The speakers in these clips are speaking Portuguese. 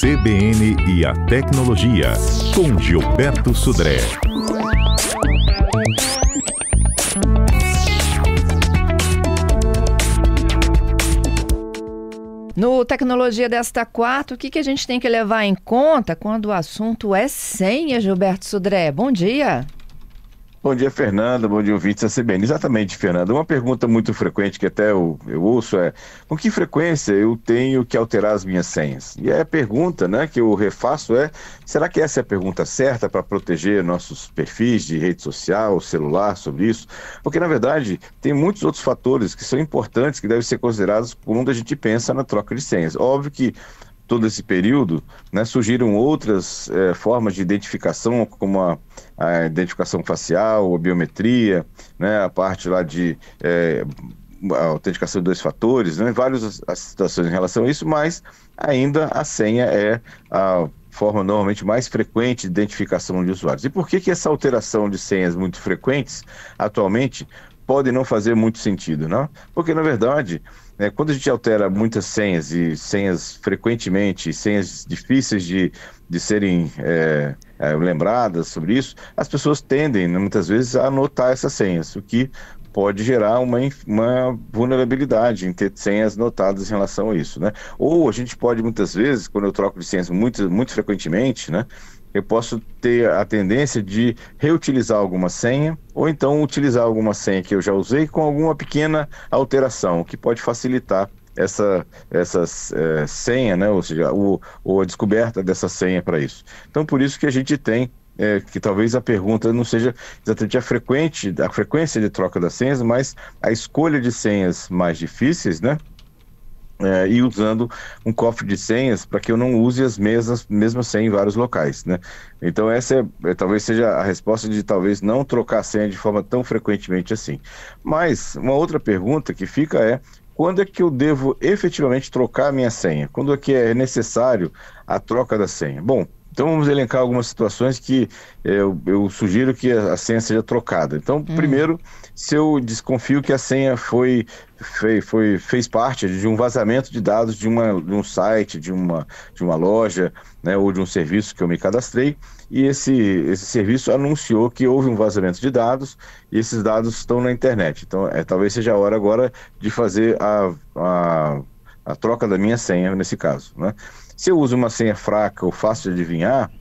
CBN e a Tecnologia, com Gilberto Sudré. No Tecnologia desta quarta, o que a gente tem que levar em conta quando o assunto é senha, Gilberto Sudré? Bom dia. Bom dia, Fernanda. Bom dia, ouvintes da CBN. Exatamente, Fernanda. Uma pergunta muito frequente que até eu ouço é: com que frequência eu tenho que alterar as minhas senhas? E a pergunta, que eu refaço é: será que essa é a pergunta certa para proteger nossos perfis de rede social, celular, sobre isso? Porque, na verdade, tem muitos outros fatores que são importantes, que devem ser considerados quando a gente pensa na troca de senhas. Óbvio que todo esse período, surgiram outras formas de identificação, como a identificação facial, a biometria, a parte lá de a autenticação de 2 fatores, várias as situações em relação a isso, mas ainda a senha é a forma normalmente mais frequente de identificação de usuários. E por que essa alteração de senhas muito frequentes, atualmente, pode não fazer muito sentido, não? Porque, na verdade, quando a gente altera muitas senhas, e senhas frequentemente, senhas difíceis de serem lembradas sobre isso, as pessoas tendem, muitas vezes, a anotar essas senhas, o que pode gerar uma vulnerabilidade em ter senhas notadas em relação a isso, Ou a gente pode, muitas vezes, quando eu troco de senhas muito frequentemente, eu posso ter a tendência de reutilizar alguma senha, ou então utilizar alguma senha que eu já usei com alguma pequena alteração, que pode facilitar essa senha, ou seja, a descoberta dessa senha para isso. Então, por isso que a gente tem que talvez a pergunta não seja exatamente a frequência de troca das senhas, mas a escolha de senhas mais difíceis, e usando um cofre de senhas para que eu não use as mesmas senhas em vários locais, Então essa talvez seja a resposta de talvez não trocar a senha de forma tão frequentemente assim. Mas uma outra pergunta que fica é: quando é que eu devo efetivamente trocar a minha senha? Quando é que é necessário a troca da senha? Bom, então vamos elencar algumas situações que eu sugiro que a senha seja trocada. Então, primeiro, se eu desconfio que a senha fez parte de um vazamento de dados de um site, de uma loja, ou de um serviço que eu me cadastrei, e esse serviço anunciou que houve um vazamento de dados e esses dados estão na internet. Então, talvez seja a hora agora de fazer a troca da minha senha nesse caso, Se eu uso uma senha fraca ou fácil de adivinhar,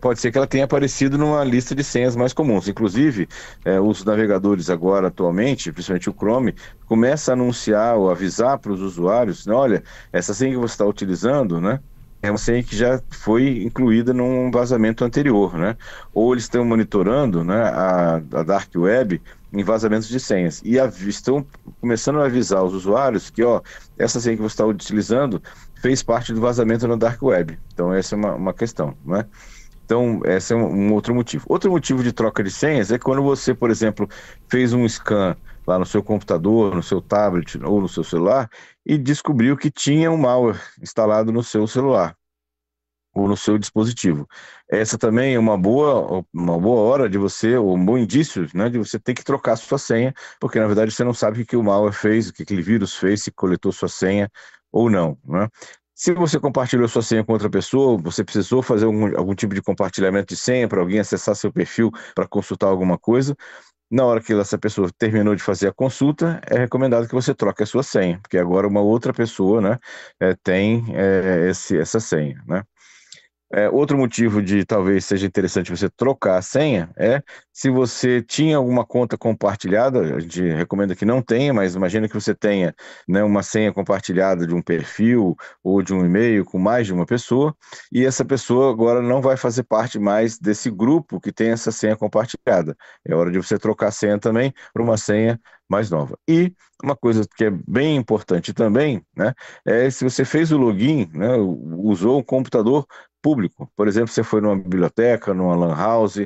pode ser que ela tenha aparecido numa lista de senhas mais comuns. Inclusive, os navegadores agora, atualmente, principalmente o Chrome, começa a anunciar ou avisar para os usuários: olha, essa senha que você está utilizando, é uma senha que já foi incluída num vazamento anterior, Ou eles estão monitorando, a Dark Web em vazamentos de senhas e estão começando a avisar os usuários que, essa senha que você está utilizando fez parte do vazamento na Dark Web. Então essa é uma questão, Então esse é um outro motivo. Outro motivo de troca de senhas é quando você, por exemplo, fez um scan lá no seu computador, no seu tablet ou no seu celular e descobriu que tinha um malware instalado no seu celular ou no seu dispositivo. Essa também é uma boa hora de você, ou um bom indício, de você ter que trocar a sua senha, porque na verdade você não sabe o que o malware fez, o que aquele vírus fez, se coletou sua senha ou não, Se você compartilhou sua senha com outra pessoa, você precisou fazer algum tipo de compartilhamento de senha para alguém acessar seu perfil para consultar alguma coisa, na hora que essa pessoa terminou de fazer a consulta, é recomendado que você troque a sua senha, porque agora uma outra pessoa tem essa senha, Outro motivo de talvez seja interessante você trocar a senha é se você tinha alguma conta compartilhada. A gente recomenda que não tenha, mas imagina que você tenha uma senha compartilhada de um perfil ou de um e-mail com mais de uma pessoa, e essa pessoa agora não vai fazer parte mais desse grupo que tem essa senha compartilhada. É hora de você trocar a senha também para uma senha mais nova. E uma coisa que é bem importante também, é se você fez o login, usou um computador público. Por exemplo, você foi numa biblioteca, numa lan house,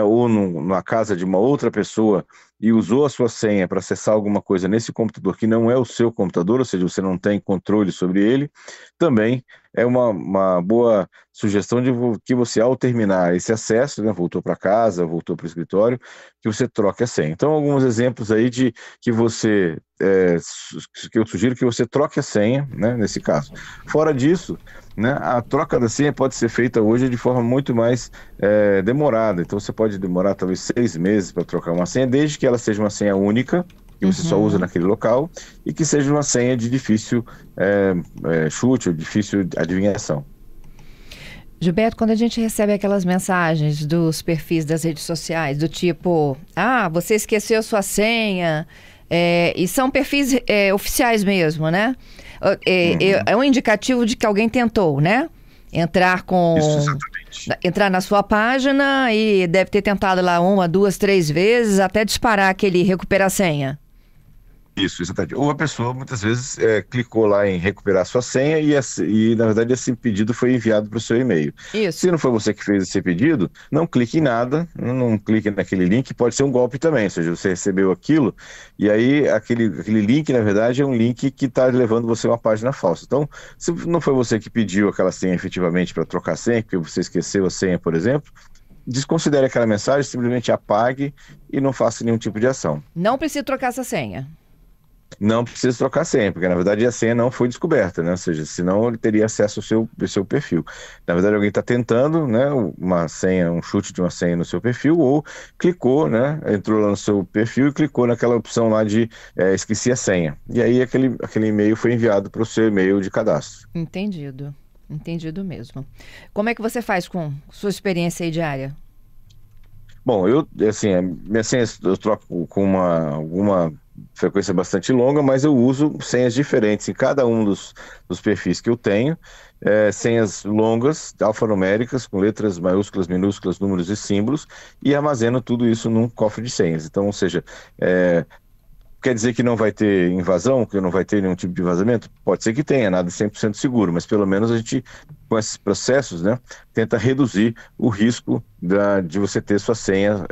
ou numa casa de uma outra pessoa e usou a sua senha para acessar alguma coisa nesse computador que não é o seu computador, ou seja, você não tem controle sobre ele, também é uma boa sugestão de que você, ao terminar esse acesso, né, voltou para casa, voltou para o escritório, que você troque a senha. Então, alguns exemplos aí de que você, que eu sugiro que você troque a senha, né, nesse caso. Fora disso, né, a troca da senha pode ser feita hoje de forma muito mais demorada. Então, você pode demorar talvez 6 meses para trocar uma senha, desde que ela seja uma senha única, que você só usa naquele local, e que seja uma senha de difícil chute ou difícil adivinhação. Gilberto, quando a gente recebe aquelas mensagens dos perfis das redes sociais, do tipo, você esqueceu sua senha, e são perfis oficiais mesmo, né? É um indicativo de que alguém tentou, né? Entrar na sua página e deve ter tentado lá 1, 2, 3 vezes até disparar aquele recuperar senha. Isso, exatamente. Ou a pessoa muitas vezes clicou lá em recuperar sua senha e na verdade esse pedido foi enviado para o seu e-mail. Isso. Se não foi você que fez esse pedido, não clique em nada, não clique naquele link, pode ser um golpe também, ou seja, você recebeu aquilo e aí aquele link na verdade é um link que está levando você a uma página falsa. Então, se não foi você que pediu aquela senha efetivamente para trocar senha, porque você esqueceu a senha, por exemplo, desconsidere aquela mensagem, simplesmente apague e não faça nenhum tipo de ação. Não precisa trocar essa senha. Não precisa trocar senha, porque na verdade a senha não foi descoberta, né? Ou seja, senão ele teria acesso ao seu perfil. Na verdade, alguém está tentando, né, uma senha, um chute de uma senha no seu perfil, ou clicou, né, entrou lá no seu perfil e clicou naquela opção lá de esqueci a senha. E aí aquele e-mail foi enviado para o seu e-mail de cadastro. Entendido mesmo. Como é que você faz com sua experiência aí diária? Bom, minha senha eu troco com alguma frequência bastante longa, mas eu uso senhas diferentes em cada um dos perfis que eu tenho, senhas longas, alfanuméricas, com letras maiúsculas, minúsculas, números e símbolos, e armazeno tudo isso num cofre de senhas. Então, ou seja, quer dizer que não vai ter invasão, que não vai ter nenhum tipo de vazamento? Pode ser que tenha, nada 100% seguro, mas pelo menos a gente, com esses processos, né, tenta reduzir o risco de você ter sua senha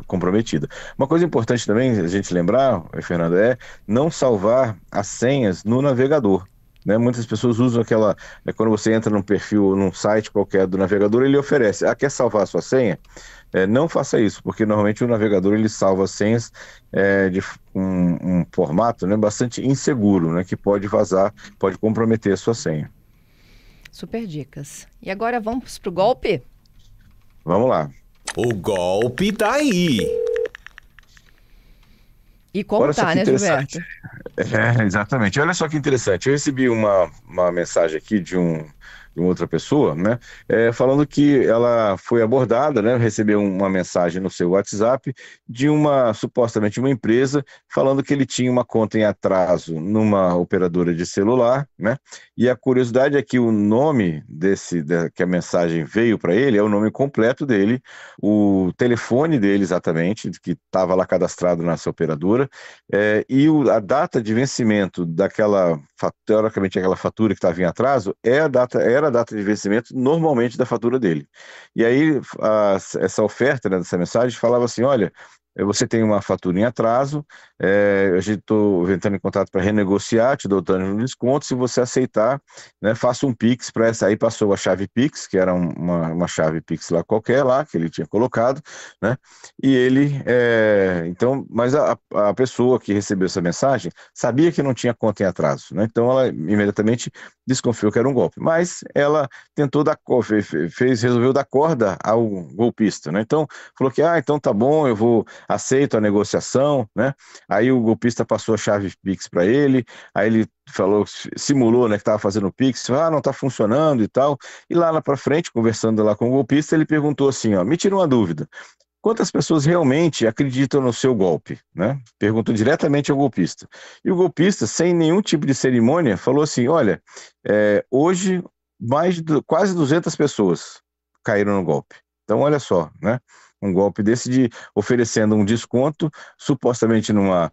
comprometida. Uma coisa importante também a gente lembrar, Fernando, é não salvar as senhas no navegador. Né? Muitas pessoas usam quando você entra num perfil, num site qualquer do navegador, ele oferece, quer salvar a sua senha? Não faça isso, porque normalmente o navegador ele salva as senhas de um formato, né, bastante inseguro, né, que pode vazar, pode comprometer a sua senha. Super dicas. E agora vamos pro golpe? Vamos lá. O golpe tá aí. E como tá, né, Gilberto? Exatamente. Olha só que interessante. Eu recebi uma mensagem aqui de uma outra pessoa, né, falando que ela foi abordada, né, recebeu uma mensagem no seu WhatsApp de supostamente uma empresa, falando que ele tinha uma conta em atraso numa operadora de celular, né, e a curiosidade é que o nome que a mensagem veio para ele é o nome completo dele, o telefone dele exatamente, que estava lá cadastrado nessa operadora, e a data de vencimento teoricamente aquela fatura que estava em atraso, era a data de vencimento normalmente da fatura dele. E aí essa oferta, né, dessa mensagem falava assim, olha, você tem uma fatura em atraso, a gente estou entrando em contato para renegociar, te dou tanto de desconto, se você aceitar, né, faça um Pix para essa. Aí passou a chave Pix, que era uma chave Pix lá qualquer, lá, que ele tinha colocado, né, e ele, mas a pessoa que recebeu essa mensagem sabia que não tinha conta em atraso, né, então ela imediatamente desconfiou que era um golpe, mas ela tentou resolveu dar corda ao golpista, né, então falou que, então tá bom, aceito a negociação, né? Aí o golpista passou a chave Pix para ele, aí ele simulou, né, que estava fazendo o Pix, não está funcionando e tal, e lá para frente, conversando lá com o golpista, ele perguntou assim, me tira uma dúvida, quantas pessoas realmente acreditam no seu golpe, né? Perguntou diretamente ao golpista. E o golpista, sem nenhum tipo de cerimônia, falou assim, olha, hoje quase 200 pessoas caíram no golpe. Então, olha só, né? um golpe desse de oferecendo um desconto, supostamente numa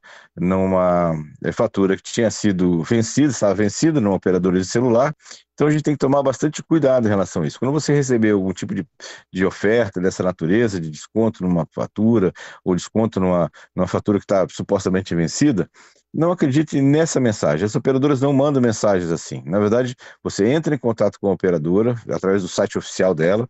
fatura que tinha sido vencida, estava vencida numa operadora de celular. Então a gente tem que tomar bastante cuidado em relação a isso. Quando você receber algum tipo de oferta dessa natureza, de desconto numa fatura, ou desconto numa fatura que está supostamente vencida, não acredite nessa mensagem. As operadoras não mandam mensagens assim. Na verdade, você entra em contato com a operadora, através do site oficial dela,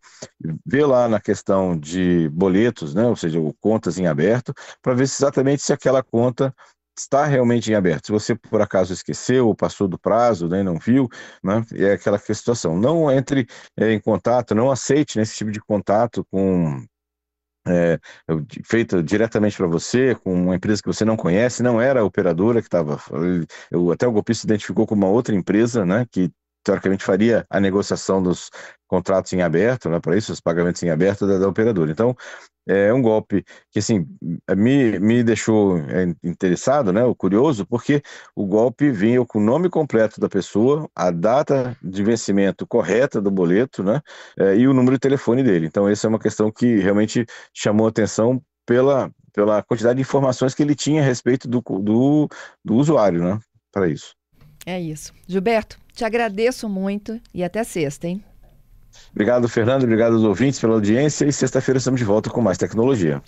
vê lá na questão de boletos, né, ou seja, contas em aberto, para ver exatamente se aquela conta está realmente em aberto. Se você, por acaso, esqueceu ou passou do prazo, né, não viu, né, é aquela situação. Não entre em contato, não aceite esse tipo de contato feita diretamente para você, com uma empresa que você não conhece, não era a operadora que estava. Até o golpista identificou como uma outra empresa, né, que teoricamente faria a negociação dos contratos em aberto, né, para isso, os pagamentos em aberto da operadora. Então, é um golpe que, assim, me deixou interessado, né, curioso, porque o golpe vinha com o nome completo da pessoa, a data de vencimento correta do boleto, né, e o número de telefone dele. Então, essa é uma questão que realmente chamou a atenção pela quantidade de informações que ele tinha a respeito do usuário, né, para isso. É isso. Gilberto, te agradeço muito e até sexta, hein? Obrigado, Fernando. Obrigado aos ouvintes pela audiência. E sexta-feira estamos de volta com mais tecnologia.